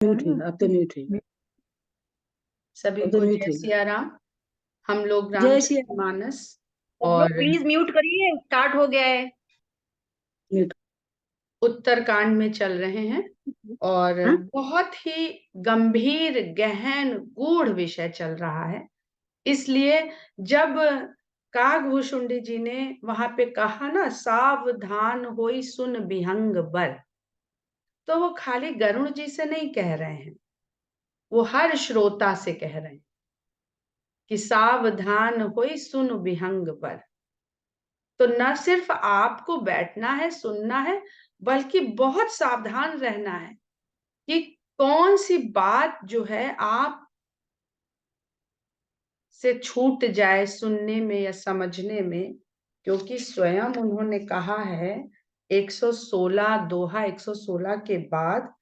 Mute है, अब तो म्यूट है, सभी अब तो को म्यूट जय है। सियाराम। हम लोग जय श्री राम। रामचरितमानस सब लोग और प्लीज म्यूट करिए, स्टार्ट हो गया है। म्यूट। उत्तरकांड में चल रहे हैं और हाँ? बहुत ही गंभीर, गहन, गूढ़ विषय चल रहा है। इसलिए जब कागभूषुंडी जी ने वहां पे कहा ना, सावधान होई सुन विहंग बर, तो वो खाली गरुण जी से नहीं कह रहे हैं, वो हर श्रोता से कह रहे हैं कि सावधान होई सुन विहंग बर। तो न सिर्फ आपको बैठना है, सुनना है, बल्कि बहुत सावधान रहना है कि कौन सी बात जो है आप से छूट जाए सुनने में या समझने में। क्योंकि स्वयं उन्होंने कहा है 116 दोहा 116 के बाद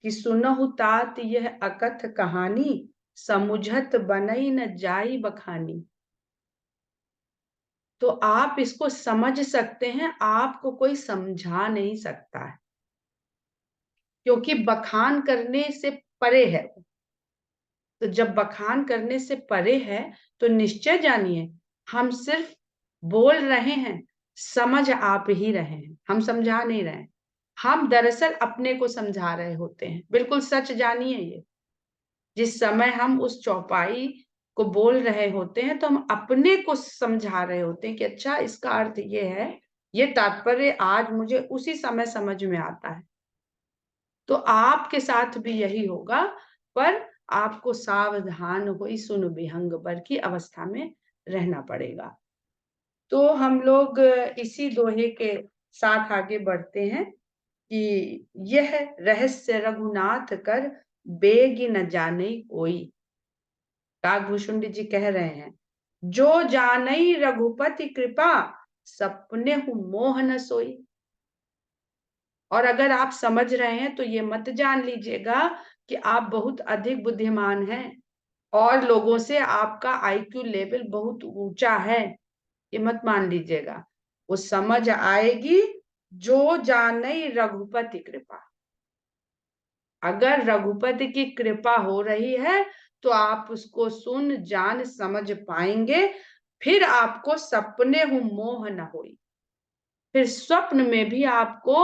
कि सुनहु तात यह अकथ कहानी, समुझत बनई न जाई बखानी। तो आप इसको समझ सकते हैं, आपको कोई समझा नहीं सकता है, क्योंकि बखान करने से परे है। तो जब बखान करने से परे है तो निश्चय जानिए हम सिर्फ बोल रहे हैं, समझ आप ही रहे हैं, हम समझा नहीं रहे हैं। हम दरअसल अपने को समझा रहे होते हैं। बिल्कुल सच जानिए ये, जिस समय हम उस चौपाई को बोल रहे होते हैं तो हम अपने को समझा रहे होते हैं कि अच्छा इसका अर्थ ये है, ये तात्पर्य आज मुझे उसी समय समझ में आता है। तो आपके साथ भी यही होगा, पर आपको सावधान होई सुन विहंग बर की अवस्था में रहना पड़ेगा। तो हम लोग इसी दोहे के साथ आगे बढ़ते हैं कि यह रहस्य रघुनाथ कर बेगी न जाने कोई। काकभूषुंडी जी कह रहे हैं, जो जानई रघुपति कृपा, सपने हूं मोह न सोई। और अगर आप समझ रहे हैं तो ये मत जान लीजिएगा कि आप बहुत अधिक बुद्धिमान हैं और लोगों से आपका आईक्यू लेवल बहुत ऊंचा है, ये मत मान लीजिएगा। वो समझ आएगी जो जानई रघुपति कृपा। अगर रघुपति की कृपा हो रही है तो आप उसको सुन जान समझ पाएंगे। फिर आपको सपने हूं मोह न होई, फिर स्वप्न में भी आपको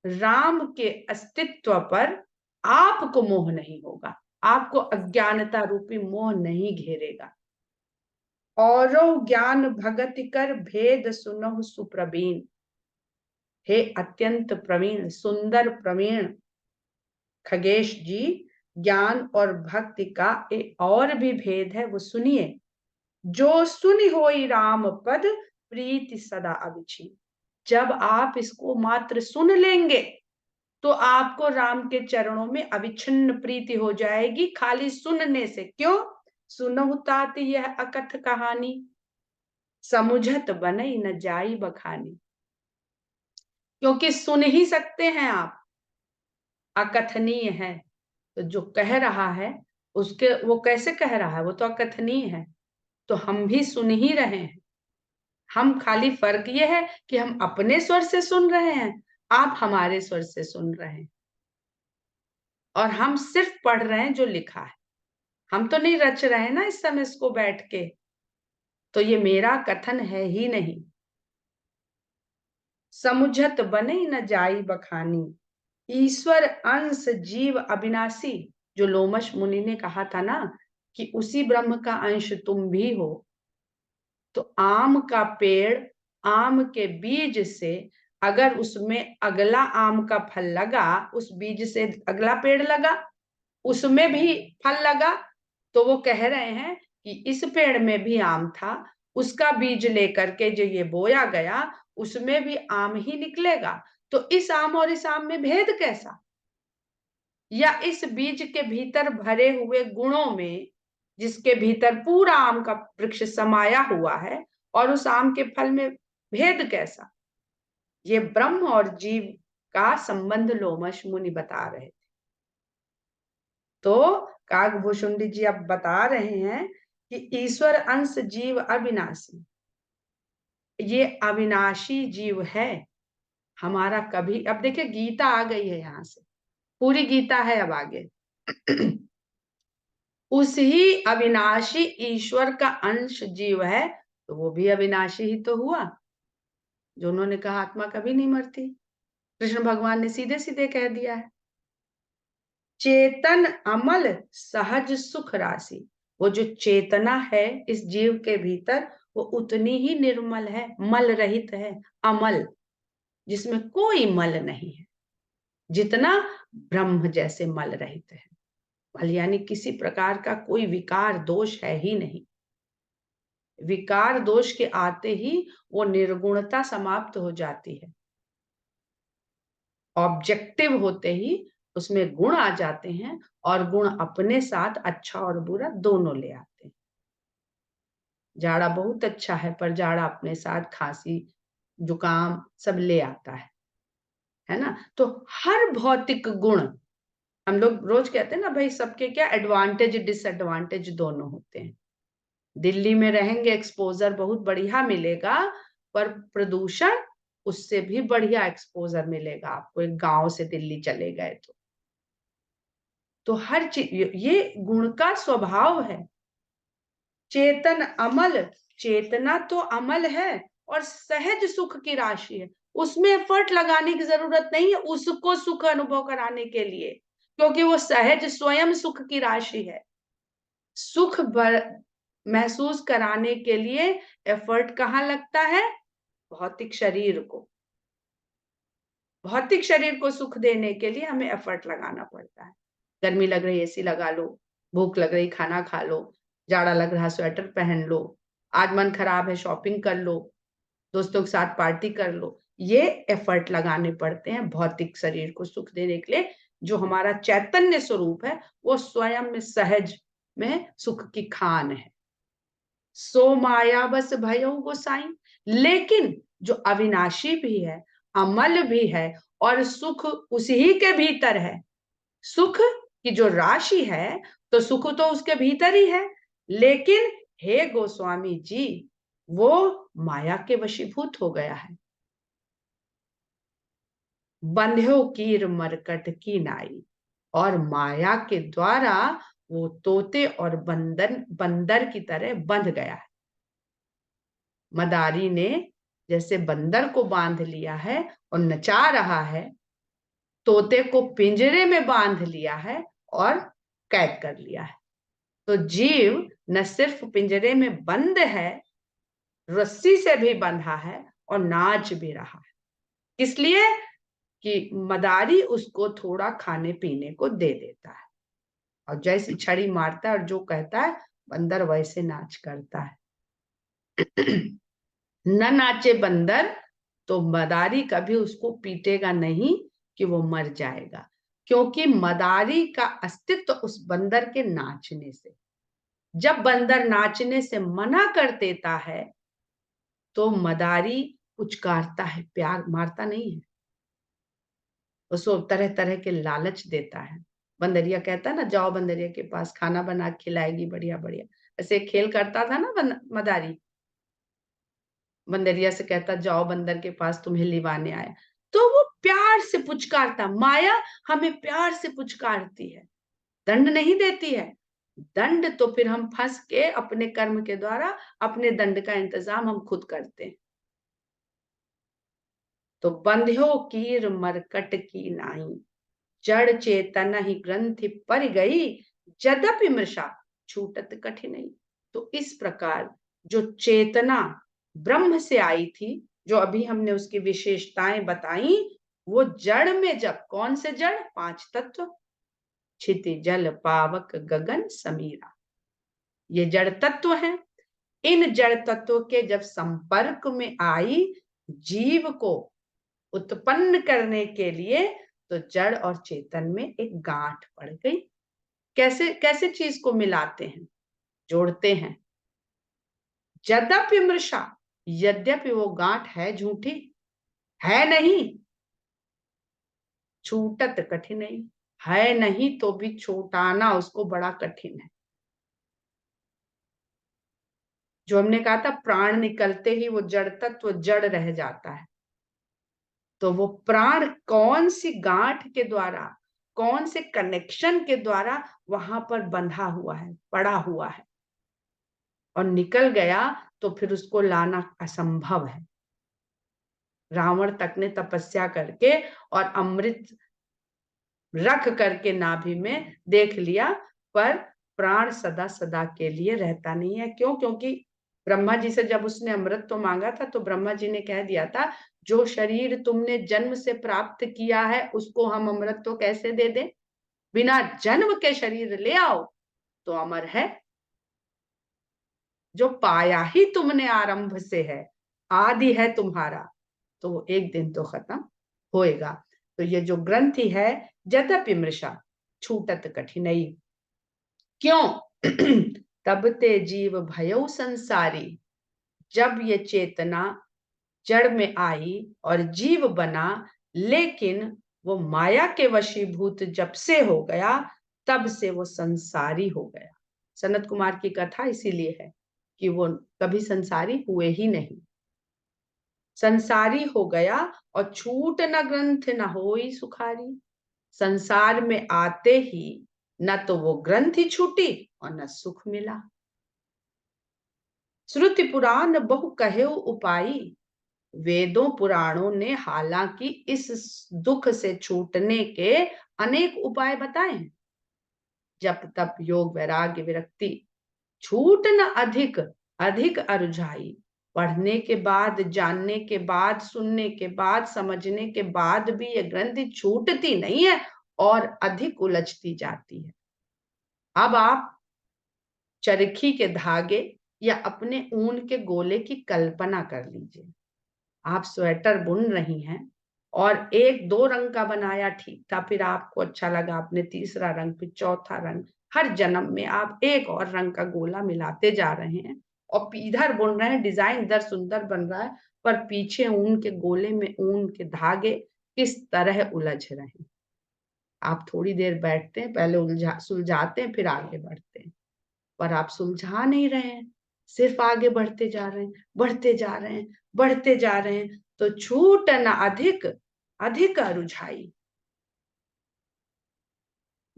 राम के अस्तित्व पर आपको मोह नहीं होगा, आपको अज्ञानता रूपी मोह नहीं घेरेगा। और ज्ञान भगति कर भेद सुनहु सुप्रवीण। हे अत्यंत प्रवीण, सुंदर प्रवीण खगेश जी, ज्ञान और भक्ति का एक और भी भेद है, वो सुनिए। जो सुनि होई राम पद, प्रीति सदा अविछी। जब आप इसको मात्र सुन लेंगे तो आपको राम के चरणों में अविच्छिन्न प्रीति हो जाएगी, खाली सुनने से। क्यों? सुनहु तात यह अकथ कहानी, समुझत बनई न जाई बखानी। क्योंकि सुन ही सकते हैं आप, अकथनीय है। तो जो कह रहा है उसके, वो कैसे कह रहा है, वो तो अकथनीय है। तो हम भी सुन ही रहे हैं। हम खाली फर्क ये है कि हम अपने स्वर से सुन रहे हैं, आप हमारे स्वर से सुन रहे हैं। और हम सिर्फ पढ़ रहे हैं जो लिखा है, हम तो नहीं रच रहे हैं ना इस समय इसको बैठ के। तो ये मेरा कथन है ही नहीं। समुझत बनई न जाई बखानी, ईश्वर अंश जीव अविनाशी। जो लोमश मुनि ने कहा था ना कि उसी ब्रह्म का अंश तुम भी हो। तो आम का पेड़, आम के बीज से अगर उसमें अगला आम का फल लगा, उस बीज से अगला पेड़ लगा, उसमें भी फल लगा, तो वो कह रहे हैं कि इस पेड़ में भी आम था, उसका बीज लेकर के जो ये बोया गया उसमें भी आम ही निकलेगा। तो इस आम और इस आम में भेद कैसा? या इस बीज के भीतर भरे हुए गुणों में, जिसके भीतर पूरा आम का वृक्ष समाया हुआ है, और उस आम के फल में भेद कैसा? ये ब्रह्म और जीव का संबंध लोमश मुनि बता रहे थे। तो काकभूषुंडी जी अब बता रहे हैं कि ईश्वर अंश जीव अविनाशी, ये अविनाशी जीव है हमारा। कभी, अब देखिए गीता आ गई है, यहाँ से पूरी गीता है अब आगे। उसी अविनाशी ईश्वर का अंश जीव है, तो वो भी अविनाशी ही तो हुआ। जो उन्होंने कहा आत्मा कभी नहीं मरती, कृष्ण भगवान ने सीधे सीधे कह दिया है। चेतन अमल सहज सुख राशि, वो जो चेतना है इस जीव के भीतर, वो उतनी ही निर्मल है, मल रहित है, अमल, जिसमें कोई मल नहीं है, जितना ब्रह्म जैसे मल रहित है। मल यानी किसी प्रकार का कोई विकार दोष है ही नहीं। विकार दोष के आते ही वो निर्गुणता समाप्त हो जाती है। ऑब्जेक्टिव होते ही उसमें गुण आ जाते हैं, और गुण अपने साथ अच्छा और बुरा दोनों ले आते हैं। जाड़ा बहुत अच्छा है, पर जाड़ा अपने साथ खांसी जुकाम सब ले आता है ना। तो हर भौतिक गुण, हम लोग रोज कहते हैं ना भाई, सबके क्या एडवांटेज डिसएडवांटेज दोनों होते हैं। दिल्ली में रहेंगे, एक्सपोजर बहुत बढ़िया मिलेगा, पर प्रदूषण उससे भी बढ़िया एक्सपोजर मिलेगा आपको एक गांव से दिल्ली चले गए तो हर चीज, ये गुण का स्वभाव है। चेतन अमल, चेतना तो अमल है और सहज सुख की राशि है, उसमें एफर्ट लगाने की जरूरत नहीं है उसको सुख अनुभव कराने के लिए, क्योंकि वो सहज स्वयं सुख की राशि है। सुख महसूस कराने के लिए एफर्ट कहाँ लगता है? भौतिक शरीर को, भौतिक शरीर को सुख देने के लिए हमें एफर्ट लगाना पड़ता है। गर्मी लग रही एसी लगा लो, भूख लग रही खाना खा लो, जाड़ा लग रहा स्वेटर पहन लो, आज मन खराब है शॉपिंग कर लो, दोस्तों के साथ पार्टी कर लो। ये एफर्ट लगाने पड़ते हैं भौतिक शरीर को सुख देने के लिए। जो हमारा चैतन्य स्वरूप है वो स्वयं में सहज में सुख की खान है। सो माया बस भयो गोसाई, लेकिन जो अविनाशी भी है, अमल भी है, और सुख उसी के भीतर है। सुख की जो राशि है, तो सुख तो उसके भीतर ही है, लेकिन हे गोस्वामी जी, वो माया के वशीभूत हो गया है। बंध्यो कीर मरकट की नाई, और माया के द्वारा वो तोते और बंदर की तरह बंध गया है। मदारी ने जैसे बंदर को बांध लिया है और नचा रहा है, तोते को पिंजरे में बांध लिया है और कैद कर लिया है। तो जीव न सिर्फ पिंजरे में बंद है, रस्सी से भी बंधा है और नाच भी रहा है, इसलिए कि मदारी उसको थोड़ा खाने पीने को दे देता है, और जैसी छड़ी मारता है और जो कहता है बंदर वैसे नाच करता है। न नाचे बंदर तो मदारी कभी उसको पीटेगा नहीं कि वो मर जाएगा, क्योंकि मदारी का अस्तित्व उस बंदर के नाचने से। जब बंदर नाचने से मना कर देता है तो मदारी पुचकारता है, प्यार मारता नहीं है, उसको तरह तरह के लालच देता है। बंदरिया कहता है ना, जाओ बंदरिया के पास, खाना बना खिलाएगी बढ़िया बढ़िया, ऐसे खेल करता था ना मदारी। बंदरिया से कहता जाओ बंदर के पास, तुम्हें लिवाने आया। तो वो प्यार से पुचकारता, माया हमें प्यार से पुचकारती है, दंड नहीं देती है। दंड तो फिर हम फंस के अपने कर्म के द्वारा अपने दंड का इंतजाम हम खुद करते हैं। तो बंध्यो कीर मरकट की नाई, जड़ चेतन ही ग्रंथि पर गई, जदपि मृषा छूटत कठिनाई। तो इस प्रकार जो चेतना ब्रह्म से आई थी, जो अभी हमने उसकी विशेषताएं बताई, वो जड़ में, जब कौन से जड़? 5 तत्व, क्षिति जल पावक गगन समीरा, ये जड़ तत्व हैं। इन जड़ तत्व के जब संपर्क में आई जीव को उत्पन्न करने के लिए, तो जड़ और चेतन में एक गांठ पड़ गई। कैसे कैसे चीज को मिलाते हैं, जोड़ते हैं? जदपि मृषा, यद्यपि वो गांठ है झूठी, है नहीं, छूटत कठिन नहीं, है नहीं तो भी छूटाना उसको बड़ा कठिन है। जो हमने कहा था प्राण निकलते ही वो जड़ तत्व जड़ रह जाता है, तो वो प्राण कौन सी गांठ के द्वारा कौन से कनेक्शन के द्वारा वहां पर बंधा हुआ है, पड़ा हुआ है, और निकल गया तो फिर उसको लाना असंभव है। रावण तक ने तपस्या करके और अमृत रख करके नाभि में देख लिया, पर प्राण सदा सदा के लिए रहता नहीं है। क्यों? क्योंकि ब्रह्मा जी से जब उसने अमृत तो मांगा था तो ब्रह्मा जी ने कह दिया था, जो शरीर तुमने जन्म से प्राप्त किया है उसको हम अमृत तो कैसे दे दें, बिना जन्म के शरीर ले आओ तो अमर है। जो पाया ही तुमने आरंभ से है, आदि है तुम्हारा, तो वो एक दिन तो खत्म होएगा। तो ये जो ग्रंथि है, यद्यपि मृषा छूटत कठिनई, क्यों? तब ते जीव भयो संसारी, जब ये चेतना जड़ में आई और जीव बना, लेकिन वो माया के वशीभूत जब से हो गया तब से वो संसारी हो गया। सनत कुमार की कथा इसीलिए है कि वो कभी संसारी हुए ही नहीं, संसारी हो गया। और छूट न ग्रंथ न होई सुखारी, संसार में आते ही न तो वो ग्रंथि छूटी और न सुख मिला। श्रुति पुराण बहु कहे उपाई, वेदों पुराणों ने हालांकि इस दुख से छूटने के अनेक उपाय बताए हैं, जप तप योग वैराग्य विरक्ति, छूट न अधिक अधिक अरुझाई। पढ़ने के बाद, जानने के बाद, सुनने के बाद, समझने के बाद भी ये ग्रंथि छूटती नहीं है और अधिक उलझती जाती है। अब आप चरखी के धागे या अपने ऊन के गोले की कल्पना कर लीजिए। आप स्वेटर बुन रही हैं और एक दो रंग का बनाया, ठीक था, फिर आपको अच्छा लगा, आपने तीसरा रंग, फिर चौथा रंग, हर जन्म में आप एक और रंग का गोला मिलाते जा रहे हैं और इधर बुन रहे हैं, डिजाइन इधर सुंदर बन रहा है, पर पीछे ऊन के गोले में ऊन के धागे किस तरह उलझ रहे हैं। आप थोड़ी देर बैठते हैं, पहले सुलझाते हैं, फिर आगे बढ़ते हैं, पर आप सुलझा नहीं रहे हैं, सिर्फ आगे बढ़ते जा रहे हैं, बढ़ते जा रहे हैं, बढ़ते जा रहे हैं। तो छूट न अधिक अधिक अरुझाई,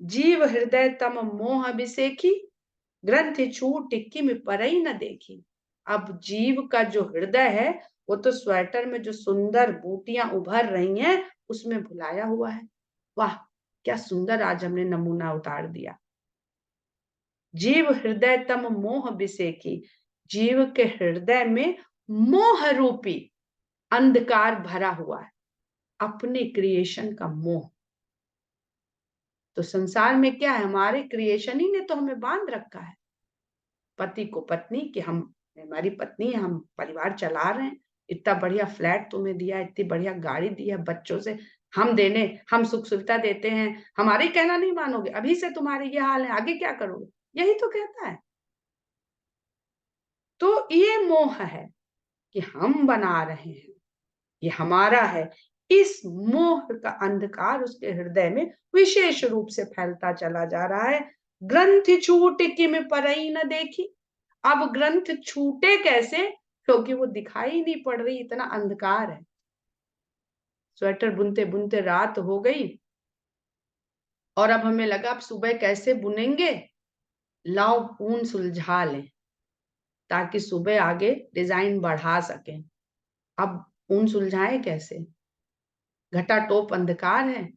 जीव हृदय तम मोह अभिषेकी, ग्रंथि छूट किम परई न देखी। अब जीव का जो हृदय है वो तो स्वेटर में जो सुंदर बूटियां उभर रही हैं उसमें भुलाया हुआ है। वाह, क्या सुंदर आज हमने नमूना उतार दिया। जीव हृदय तम मोह बिसेकी, जीव के हृदय में मोह रूपी अंधकार भरा हुआ है, अपने क्रिएशन का मोह। तो संसार में क्या है, हमारे क्रिएशन ही ने तो हमें बांध रखा है। पति को पत्नी कि हम, हमारी पत्नी है, हम परिवार चला रहे हैं, इतना बढ़िया फ्लैट तुम्हें दिया, इतनी बढ़िया गाड़ी दी है, बच्चों से हम देने, हम सुख सुविधा देते हैं, हमारे कहना नहीं मानोगे, अभी से तुम्हारे ये हाल है, आगे क्या करोगे, यही तो कहता है। तो ये मोह है कि हम बना रहे हैं, ये हमारा है। इस मोह का अंधकार उसके हृदय में विशेष रूप से फैलता चला जा रहा है। ग्रंथ छूट कि में परई न देखी, अब ग्रंथ छूटे कैसे, क्योंकि वो दिखाई नहीं पड़ रही, इतना अंधकार है। स्वेटर बुनते बुनते रात हो गई और अब हमें लगा अब सुबह कैसे बुनेंगे, लाओ ऊन सुलझा लें ताकि सुबह आगे डिजाइन बढ़ा सकें। अब ऊन सुलझाएं कैसे, घटा टोप अंधकार है,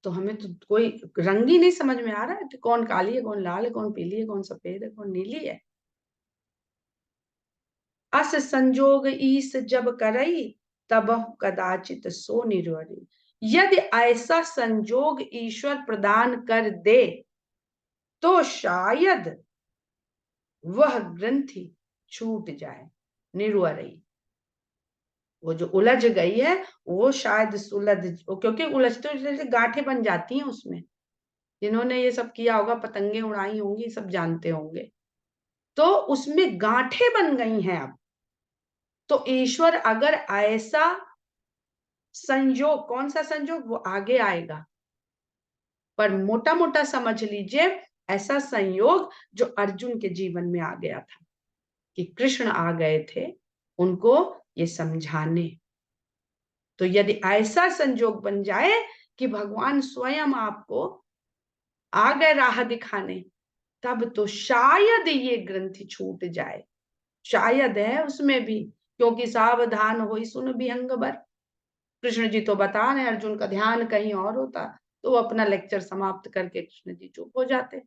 तो हमें तो कोई रंग ही नहीं समझ में आ रहा है, तो कौन काली है, कौन लाल है, कौन पीली है, कौन सफेद है, कौन नीली है। अस संजोग ईस जब करई, तब कदाचित सो निर्वरी। यदि ऐसा संजोग ईश्वर प्रदान कर दे तो शायद वह ग्रंथि छूट जाए, निर्वरी, वो जो उलझ गई है वो शायद सुलझ, क्योंकि उलझते उलझते गांठें बन जाती हैं उसमें। जिन्होंने ये सब किया होगा, पतंगे उड़ाई होंगी, सब जानते होंगे, तो उसमें गांठें बन गई हैं अब। तो ईश्वर अगर ऐसा संयोग, कौन सा संयोग, वो आगे आएगा, पर मोटा मोटा समझ लीजिए ऐसा संयोग जो अर्जुन के जीवन में आ गया था कि कृष्ण आ गए थे उनको ये समझाने। तो यदि ऐसा संयोग बन जाए कि भगवान स्वयं आपको आ गए राह दिखाने, तब तो शायद ये ग्रंथि छूट जाए। शायद है उसमें भी, क्योंकि सावधान होई सुन विहंग बर। कृष्ण जी तो बता रहे, अर्जुन का ध्यान कहीं और होता तो वो अपना लेक्चर समाप्त करके कृष्ण जी चुप हो जाते।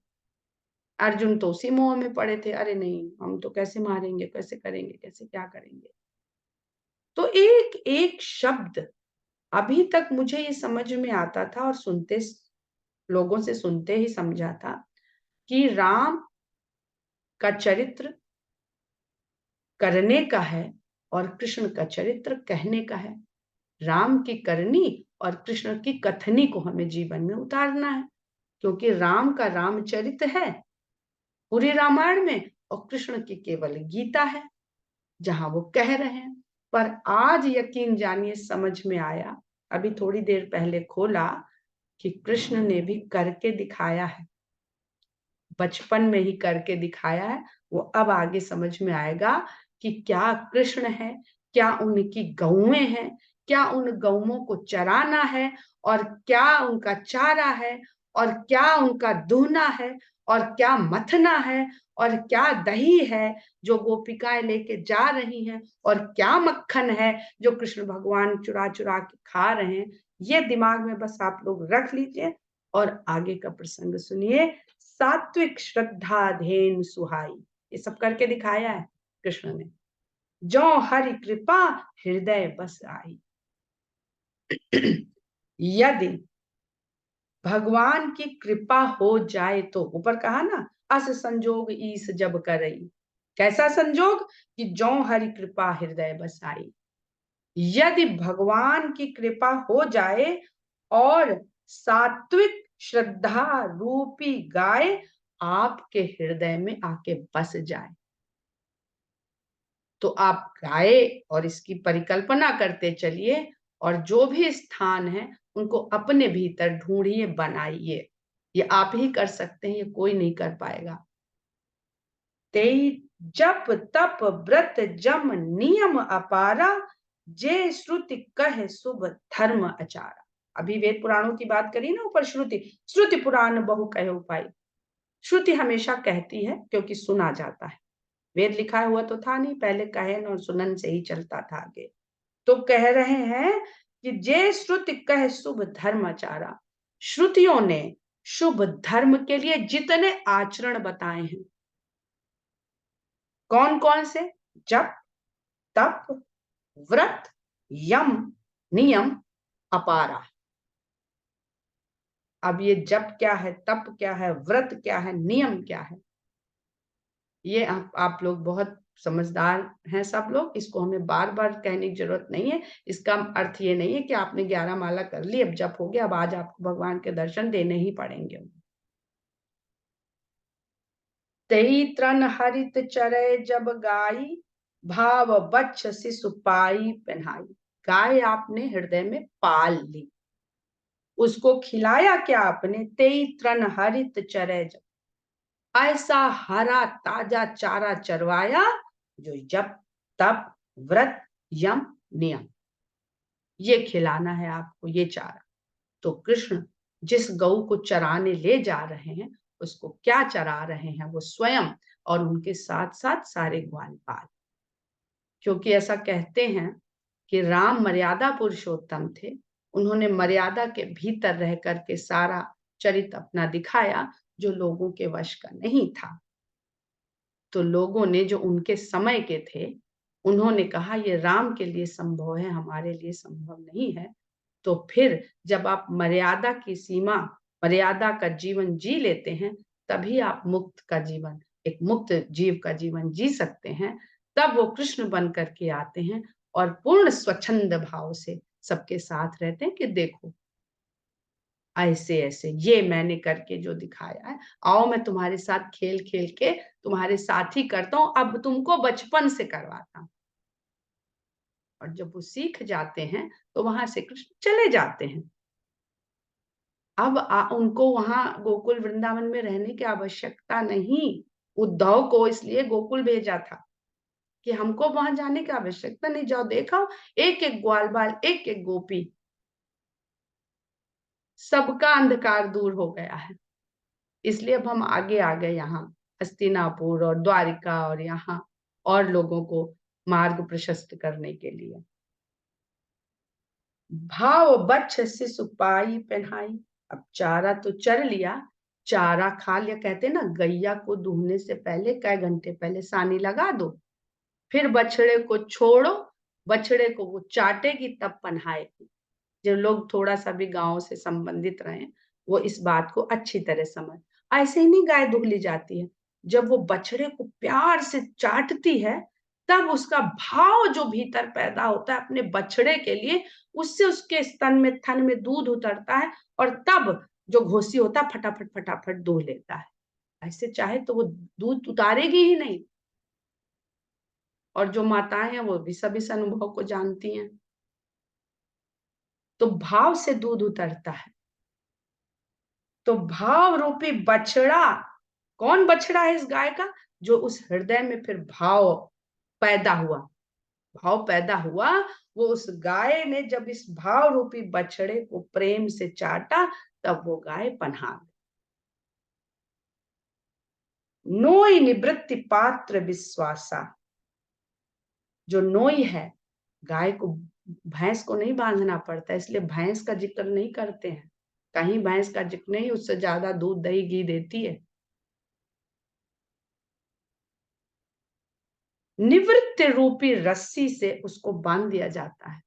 अर्जुन तो उसी मोह में पड़े थे, अरे नहीं हम तो कैसे मारेंगे, कैसे करेंगे, कैसे क्या करेंगे। तो एक एक शब्द अभी तक मुझे ये समझ में आता था, और सुनते लोगों से सुनते ही समझा था कि राम का चरित्र करने का है और कृष्ण का चरित्र कहने का है। राम की करनी और कृष्ण की कथनी को हमें जीवन में उतारना है, क्योंकि राम का रामचरित है पूरे रामायण में, और कृष्ण की केवल गीता है जहां वो कह रहे हैं। पर आज यकीन जानिए समझ में आया, अभी थोड़ी देर पहले खोला, कि कृष्ण ने भी करके दिखाया है, बचपन में ही करके दिखाया है। वो अब आगे समझ में आएगा कि क्या कृष्ण है, क्या उनकी गौएं हैं, क्या उन गौओं को चराना है, और क्या उनका चारा है, और क्या उनका दूहना है, और क्या मथना है, और क्या दही है जो गोपिकाएं लेके जा रही हैं, और क्या मक्खन है जो कृष्ण भगवान चुरा चुरा के खा रहे हैं। ये दिमाग में बस आप लोग रख लीजिए और आगे का प्रसंग सुनिए। सात्विक श्रद्धा धेन सुहाई, ये सब करके दिखाया है कृष्ण ने। जो हरि कृपा हृदय बस आई। यदि भगवान की कृपा हो जाए तो, ऊपर कहा ना, अस संजोग ईस जब करई। कैसा संजोग? कि जो हरि कृपा हृदय बस आई। यदि भगवान की कृपा हो जाए और सात्विक श्रद्धा रूपी गाय आपके हृदय में आके बस जाए, तो आप गाए और इसकी परिकल्पना करते चलिए, और जो भी स्थान है उनको अपने भीतर ढूंढिए, बनाइए। ये आप ही कर सकते हैं, ये कोई नहीं कर पाएगा। तेई जप तप व्रत जम नियम अपारा, जे श्रुति कहे शुभ धर्म आचारा। अभी वेद पुराणों की बात करी ना ऊपर, श्रुति श्रुति पुराण बहु कहे उपाय। श्रुति हमेशा कहती है क्योंकि सुना जाता है, वेद लिखा हुआ तो था नहीं, पहले कहन और सुनन से ही चलता था आगे। तो कह रहे हैं कि जे श्रुति कहे शुभ धर्म आचारा, श्रुतियों ने शुभ धर्म के लिए जितने आचरण बताए हैं, कौन कौन से? जप तप व्रत यम नियम अपारा। अब ये जप क्या है, तप क्या है, व्रत क्या है, नियम क्या है, ये आप लोग बहुत समझदार हैं सब लोग, इसको हमें बार बार कहने की जरूरत नहीं है। इसका अर्थ ये नहीं है कि आपने 11 माला कर ली, अब जप हो गया, अब आज आपको भगवान के दर्शन देने ही पड़ेंगे। तेई त्रन हरित चरे जब गाई, भाव बच्छ शिशु पाई पहनाई। गाय आपने हृदय में पाल ली, उसको खिलाया क्या आपने? तेई त्रन हरित चरे जब, ऐसा हरा ताजा चारा चरवाया जो जप तप व्रत यम नियम, ये खिलाना है आपको, ये चारा। तो कृष्ण जिस गौ को चराने ले जा रहे हैं, उसको क्या चरा रहे हैं? वो स्वयं और उनके साथ साथ सारे ग्वालपाल। क्योंकि ऐसा कहते हैं कि राम मर्यादा पुरुषोत्तम थे, उन्होंने मर्यादा के भीतर रह करके सारा चरित्र अपना दिखाया, जो लोगों के वश का नहीं था। तो लोगों ने, जो उनके समय के थे, उन्होंने कहा ये राम के लिए संभव है, हमारे लिए संभव नहीं है। तो फिर जब आप मर्यादा की सीमा, मर्यादा का जीवन जी लेते हैं, तभी आप मुक्त का जीवन, एक मुक्त जीव का जीवन जी सकते हैं। तब वो कृष्ण बन करके आते हैं और पूर्ण स्वच्छंद भाव से सबके साथ रहते हैं कि देखो ऐसे ऐसे ये मैंने करके जो दिखाया है, आओ मैं तुम्हारे साथ खेल खेल के तुम्हारे साथ ही करता हूं, अब तुमको बचपन से करवाता हूं। और जब वो सीख जाते हैं तो वहां से कृष्ण चले जाते हैं। अब उनको वहां गोकुल वृंदावन में रहने की आवश्यकता नहीं। उद्धव को इसलिए गोकुल भेजा था कि हमको वहां जाने की आवश्यकता नहीं, जाओ देखो एक एक ग्वाल बाल, एक एक गोपी, सबका अंधकार दूर हो गया है। इसलिए अब हम आगे आ गए यहाँ हस्तिनापुर और द्वारिका और यहाँ और लोगों को मार्ग प्रशस्त करने के लिए। भाव बच्छ शिशु पाई पहनाई। अब चारा तो चर लिया, चारा खा लिया, कहते ना गैया को दूहने से पहले कई घंटे पहले सानी लगा दो, फिर बछड़े को छोड़ो, बछड़े को वो चाटेगी तब पन्हाएगी। जो लोग थोड़ा सा भी गांव से संबंधित रहे वो इस बात को अच्छी तरह समझ। ऐसे ही नहीं गाय दुहली जाती है, जब वो बछड़े को प्यार से चाटती है तब उसका भाव जो भीतर पैदा होता है अपने बछड़े के लिए, उससे उसके स्तन में थन में दूध उतरता है और तब जो घोसी होता है फटाफट फटाफट दूह लेता है। ऐसे चाहे तो वो दूध उतारेगी ही नहीं। और जो माताएं हैं वो भी सब इस अनुभव को जानती हैं। तो भाव से दूध उतरता है। तो भाव रूपी बछड़ा, कौन बछड़ा है इस गाय का? जो उस हृदय में फिर भाव पैदा हुआ, भाव पैदा हुआ। वो उस गाय ने जब इस भाव रूपी बछड़े को प्रेम से चाटा तब वो गाय पन्हा गई। नोई निवृत्ति पात्र विश्वासा। जो नोई है, गाय को, भैंस को नहीं बांधना पड़ता, इसलिए भैंस का जिक्र नहीं करते हैं। कहीं भैंस का जिक्र नहीं, उससे ज्यादा दूध दही घी देती है। निवृत्ति रूपी रस्सी से उसको बांध दिया जाता है।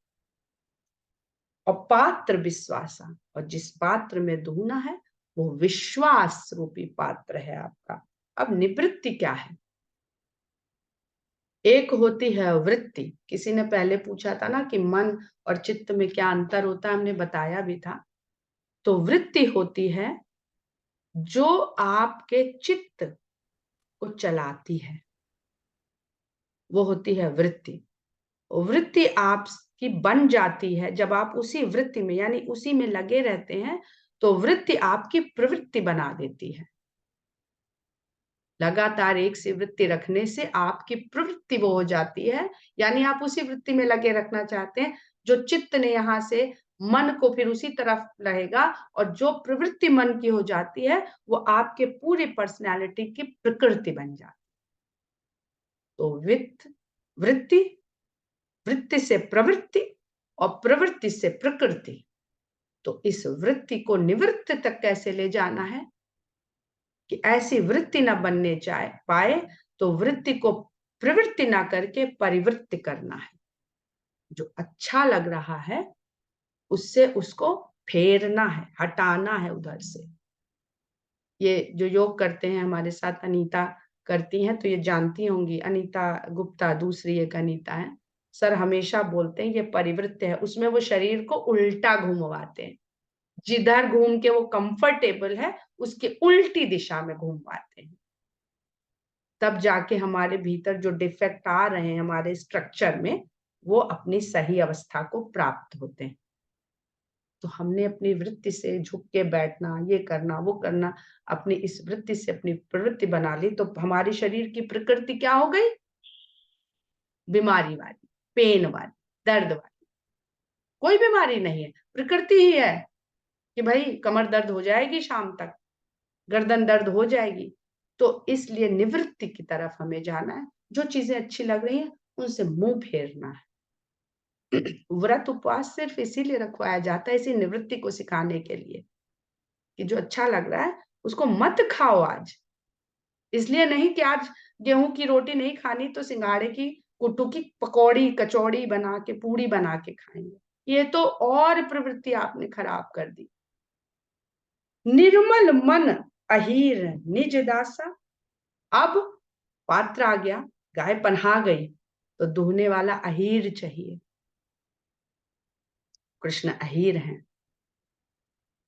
और पात्र विश्वासा, और जिस पात्र में दूहना है वो विश्वास रूपी पात्र है आपका। अब निवृत्ति क्या है? एक होती है वृत्ति। किसी ने पहले पूछा था ना कि मन और चित्त में क्या अंतर होता है, हमने बताया भी था। तो वृत्ति होती है जो आपके चित्त को चलाती है, वो होती है वृत्ति। वृत्ति आपकी बन जाती है जब आप उसी वृत्ति में यानी उसी में लगे रहते हैं, तो वृत्ति आपकी प्रवृत्ति बना देती है। लगातार एक सी वृत्ति रखने से आपकी प्रवृत्ति वो हो जाती है, यानी आप उसी वृत्ति में लगे रखना चाहते हैं। जो चित्त ने यहाँ से मन को फिर उसी तरफ रहेगा, और जो प्रवृत्ति मन की हो जाती है वो आपके पूरी पर्सनैलिटी की प्रकृति बन जाती है। तो वृत्ति, वृत्ति से प्रवृत्ति और प्रवृत्ति से प्रकृति। तो इस वृत्ति को निवृत्ति तक कैसे ले जाना है कि ऐसी वृत्ति ना बनने पाए, तो वृत्ति को प्रवृत्ति ना करके परिवृत्ति करना है। जो अच्छा लग रहा है उससे उसको फेरना है, हटाना है उधर से। ये जो योग करते हैं हमारे साथ अनीता करती हैं तो ये जानती होंगी, अनीता गुप्ता दूसरी एक अनीता है। सर हमेशा बोलते हैं ये परिवृत्ति है, उसमें वो शरीर को उल्टा घुमवाते हैं। जिधर घूम के वो कंफर्टेबल है उसके उल्टी दिशा में घुमवाते हैं। तब जाके हमारे भीतर जो डिफेक्ट आ रहे हैं हमारे स्ट्रक्चर में, वो अपनी सही अवस्था को प्राप्त होते हैं। तो हमने अपनी वृत्ति से झुक के बैठना, ये करना वो करना, अपनी इस वृत्ति से अपनी प्रवृत्ति बना ली, तो हमारी शरीर की प्रकृति क्या हो गई? बीमारी वाली, पेन वाली, दर्द वाली। कोई बीमारी नहीं है, प्रकृति ही है कि भाई कमर दर्द हो जाएगी, शाम तक गर्दन दर्द हो जाएगी। तो इसलिए निवृत्ति की तरफ हमें जाना है। जो चीजें अच्छी लग रही हैं उनसे मुंह फेरना है। व्रत उपवास सिर्फ इसीलिए रखवाया जाता है, इसी निवृत्ति को सिखाने के लिए कि जो अच्छा लग रहा है उसको मत खाओ आज। इसलिए नहीं कि आज गेहूं की रोटी नहीं खानी तो सिंघाड़े की कुट्टू की पकौड़ी कचौड़ी बना के पूड़ी बना के खाएंगे। ये तो और प्रवृत्ति आपने खराब कर दी। निर्मल मन अहीर निज दासा। अब पात्र आ गया, गाय पन्हा गई, तो दूहने वाला अहीर चाहिए। कृष्ण अहीर हैं,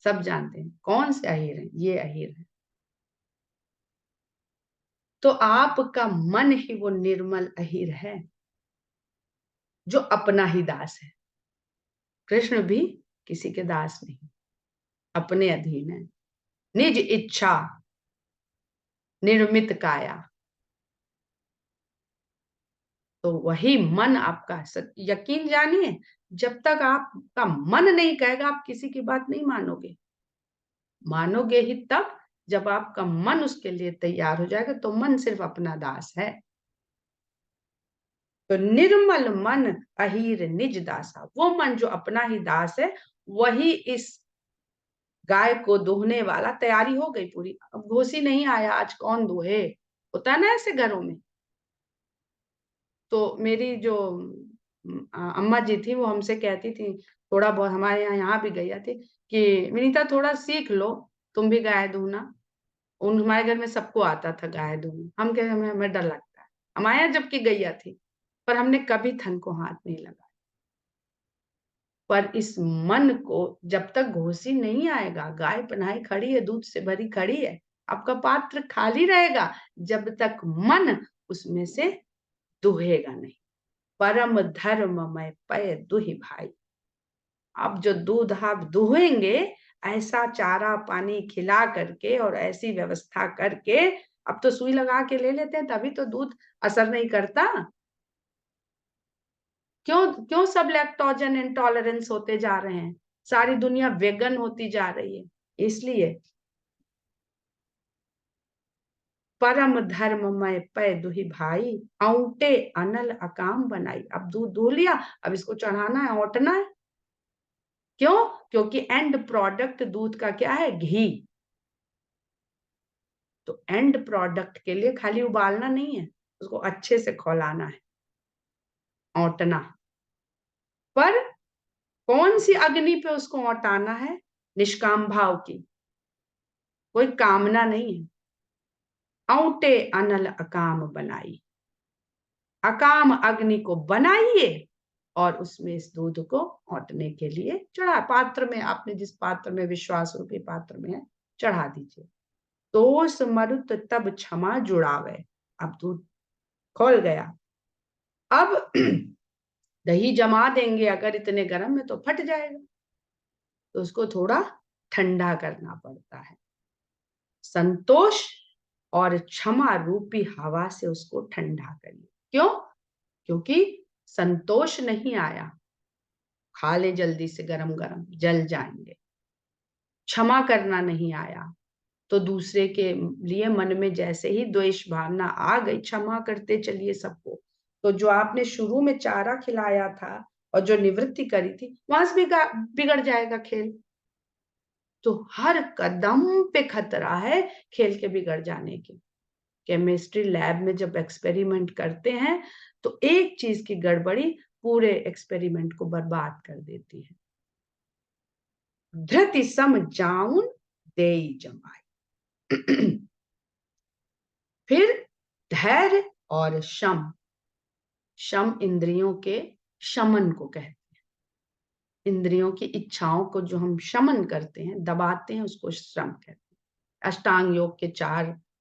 सब जानते हैं कौन से अहीर हैं, ये अहीर हैं। तो आपका मन ही वो निर्मल अहीर है जो अपना ही दास है। कृष्ण भी किसी के दास नहीं, अपने अधीन है। निज इच्छा निर्मित काया। तो वही मन आपका, यकीन जानिए, जब तक आपका मन नहीं कहेगा आप किसी की बात नहीं मानोगे। मानोगे ही तब जब आपका मन उसके लिए तैयार हो जाएगा तो मन सिर्फ अपना दास है। तो निर्मल मन अहीर निज दासा, वो मन जो अपना ही दास है वही इस गाय को दोहने वाला। तैयारी हो गई पूरी, अब घोसी नहीं आया, आज कौन दोहे, होता है ना ऐसे घरों में। तो मेरी जो अम्मा जी थी वो हमसे कहती थी, थोड़ा बहुत हमारे यहाँ भी गैया थी, कि विनीता थोड़ा सीख लो, तुम भी गाय दूना। उन हमारे घर में सबको आता था गाय दूना, हम कहे हमें डर लगता है। हमारे यहाँ जबकि गैया थी, पर हमने कभी थन को हाथ नहीं लगाया। पर इस मन को जब तक घोसी नहीं आएगा, गाय पनाही खड़ी है, दूध से भरी खड़ी है, आपका पात्र खाली रहेगा जब तक मन उसमें से दुहेगा नहीं। परम धर्म में पय दुहि भाई, अब जो दूध आप दुहेंगे, ऐसा चारा पानी खिला करके और ऐसी व्यवस्था करके, अब तो सुई लगा के ले लेते हैं तभी तो दूध असर नहीं करता। क्यों क्यों सब लैक्टोजन इंटॉलरेंस होते जा रहे हैं, सारी दुनिया वेगन होती जा रही है, इसलिए परम धर्म में पै दुहि भाई, औंटे अनल अकाम बनाई। अब दूध दुह लिया, अब इसको चढ़ाना है, औंटना है। क्यों? क्योंकि एंड प्रोडक्ट दूध का क्या है? घी। तो एंड प्रोडक्ट के लिए खाली उबालना नहीं है, उसको अच्छे से खौलाना है, औंटना। पर कौन सी अग्नि पे उसको औटाना है? निष्काम भाव की, कोई कामना नहीं है। औटे अनल अकाम बनाई, अकाम अग्नि को बनाइए और उसमें इस दूध को औटने के लिए चढ़ा, पात्र में, आपने जिस पात्र में, विश्वास रूपी पात्र में है, चढ़ा दीजिए। तोष मरुत तब क्षमा जुड़ावे, अब दूध खोल गया। अब दही जमा देंगे अगर इतने गर्म में तो फट जाएगा, तो उसको थोड़ा ठंडा करना पड़ता है। संतोष और क्षमा रूपी हवा से उसको ठंडा करिए। क्यों? क्योंकि संतोष नहीं आया, खा ले जल्दी से गरम गरम, जल जाएंगे। क्षमा करना नहीं आया, तो दूसरे के लिए मन में जैसे ही द्वेष भावना आ गई, क्षमा करते चलिए सबको। तो जो आपने शुरू में चारा खिलाया था और जो निवृत्ति करी थी, वहां से बिगड़ जाएगा खेल। तो हर कदम पे खतरा है खेल के बिगड़ जाने की। केमिस्ट्री लैब में जब एक्सपेरिमेंट करते हैं तो एक चीज की गड़बड़ी पूरे एक्सपेरिमेंट को बर्बाद कर देती है। धृति सम जाउन देई जमाई। फिर धैर्य और शम, शम इंद्रियों के शमन को कहते हैं। इंद्रियों की इच्छाओं को जो हम शमन करते हैं, दबाते हैं, उसको श्रम कहते हैं। अष्टांग योग के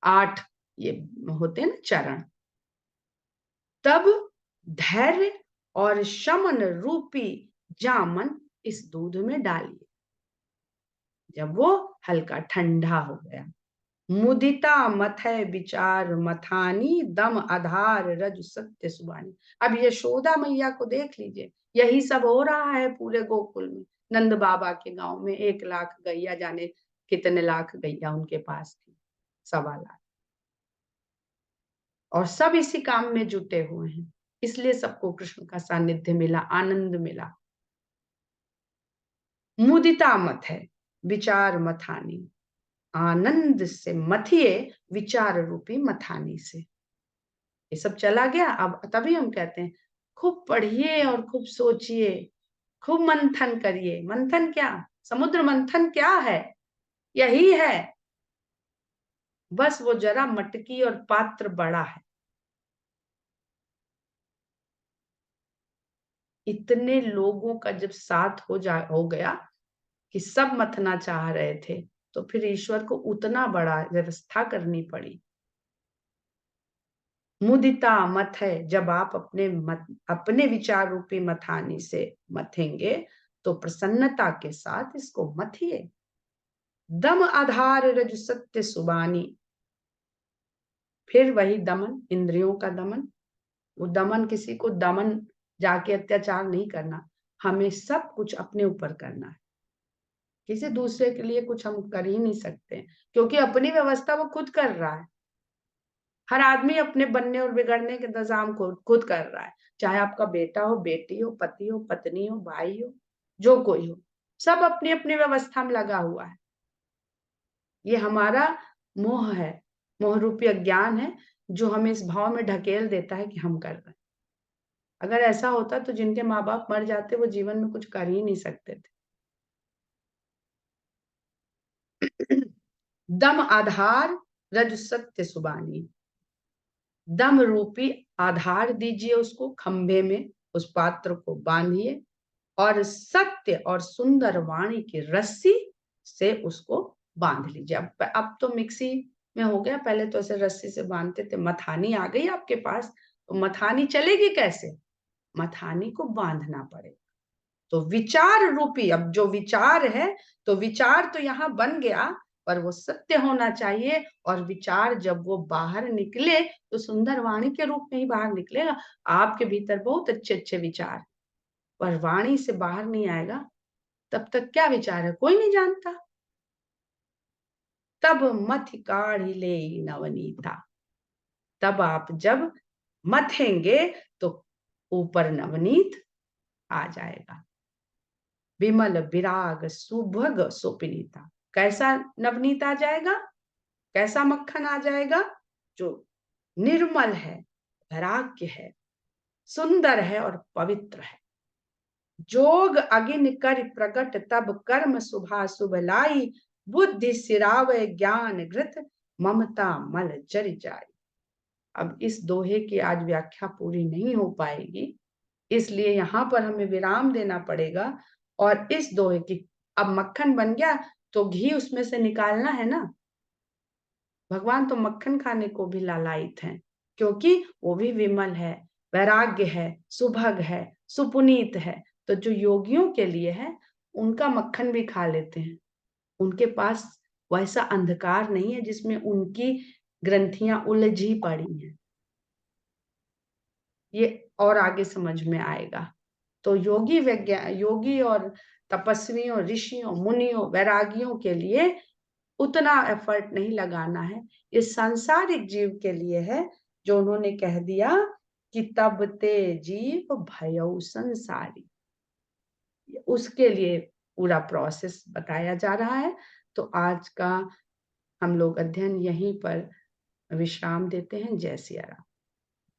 8 ये होते हैं ना चरण। तब धैर्य और शमन रूपी जामन इस दूध में डालिए। जब वो हल्का ठंडा हो गया, मुदिता मथय विचार मथानी, दम आधार रज सत्य सुबानी। अब यशोदा मैया को देख लीजिए, यही सब हो रहा है पूरे गोकुल में। नंद बाबा के गांव में 1 लाख गैया, जाने कितने लाख गैया उनके पास थी, 1.25 लाख, और सब इसी काम में जुटे हुए हैं। इसलिए सबको कृष्ण का सानिध्य मिला, आनंद मिला। मुदिता मत है विचार मथानी, आनंद से मथिए विचार रूपी मथानी से। ये सब चला गया। अब तभी हम कहते हैं खूब पढ़िए और खूब सोचिए, खूब मंथन करिए। मंथन क्या? समुद्र मंथन क्या है? यही है, बस वो जरा मटकी और पात्र बड़ा है। इतने लोगों का जब साथ हो गया कि सब मथना चाह रहे थे, तो फिर ईश्वर को उतना बड़ा व्यवस्था करनी पड़ी। मुदिता मत है, जब आप अपने विचार रूपी मथानी से मथेंगे तो प्रसन्नता के साथ इसको मथिए। दम आधार रज सत्य सुबानी, फिर वही दमन, इंद्रियों का दमन। वो दमन, किसी को दमन जाके अत्याचार नहीं करना, हमें सब कुछ अपने ऊपर करना है। किसी दूसरे के लिए कुछ हम कर ही नहीं सकते, क्योंकि अपनी व्यवस्था वो खुद कर रहा है। हर आदमी अपने बनने और बिगड़ने के इंतजाम खुद कर रहा है, चाहे आपका बेटा हो, बेटी हो, पति हो, पत्नी हो, भाई हो, जो कोई हो, सब अपनी अपनी व्यवस्था में लगा हुआ है। ये हमारा मोह है, मोह रूपी अज्ञान है, जो हमें इस भाव में ढकेल देता है कि हम कर रहे हैं। अगर ऐसा होता तो जिनके माँ बाप मर जाते वो जीवन में कुछ कर ही नहीं सकते थे। दम आधार रज सत्य सुबानी, दम रूपी आधार दीजिए उसको, खंभे में उस पात्र को बांधिए और सत्य और सुंदर वाणी की रस्सी से उसको बांध लीजिए। अब तो मिक्सी में हो गया, पहले तो ऐसे रस्सी से बांधते थे। मथानी आ गई आपके पास, तो मथानी चलेगी कैसे? मथानी को बांधना पड़ेगा। तो विचार रूपी, अब जो विचार है, तो विचार तो यहाँ बन गया, पर वो सत्य होना चाहिए। और विचार जब वो बाहर निकले तो सुंदर वाणी के रूप में ही बाहर निकलेगा। आपके भीतर बहुत अच्छे अच्छे विचार, पर वाणी से बाहर नहीं आएगा, तब तक क्या विचार है कोई नहीं जानता। तब मथ काढ़ी ले नवनीता, तब आप जब मथेंगे तो ऊपर नवनीत आ जाएगा। विमल विराग सुभग सुपनीता, कैसा नवनीत आ जाएगा, कैसा मक्खन आ जाएगा? जो निर्मल है, वैराग्य है, सुंदर है और पवित्र है। जोग अगिन कर प्रकट तब कर्म शुभा शुभ लाई, बुद्धि सिरावे ज्ञान घृत ममता मल जर जाई। अब इस दोहे की आज व्याख्या पूरी नहीं हो पाएगी, इसलिए यहाँ पर हमें विराम देना पड़ेगा। और इस दोहे की, अब मक्खन बन गया तो घी उसमें से निकालना है ना। भगवान तो मक्खन खाने को भी लालायित हैं, क्योंकि वो भी विमल है, वैराग्य है, सुभग है, सुपुनीत है। तो जो योगियों के लिए है, उनका मक्खन भी खा लेते हैं। उनके पास वैसा अंधकार नहीं है जिसमें उनकी ग्रंथियां उलझी पड़ी हैं। ये और आगे समझ में आएगा। तो योगी और तपस्वियों, ऋषियों, मुनियों, वैरागियों के लिए उतना एफर्ट नहीं लगाना है। इस सांसारिक जीव के लिए है, जो उन्होंने कह दिया कि तब ते जीव भयउ संसारी, उसके लिए पूरा प्रोसेस बताया जा रहा है। तो आज का हम लोग अध्ययन यहीं पर विश्राम देते हैं। जय सिया राम।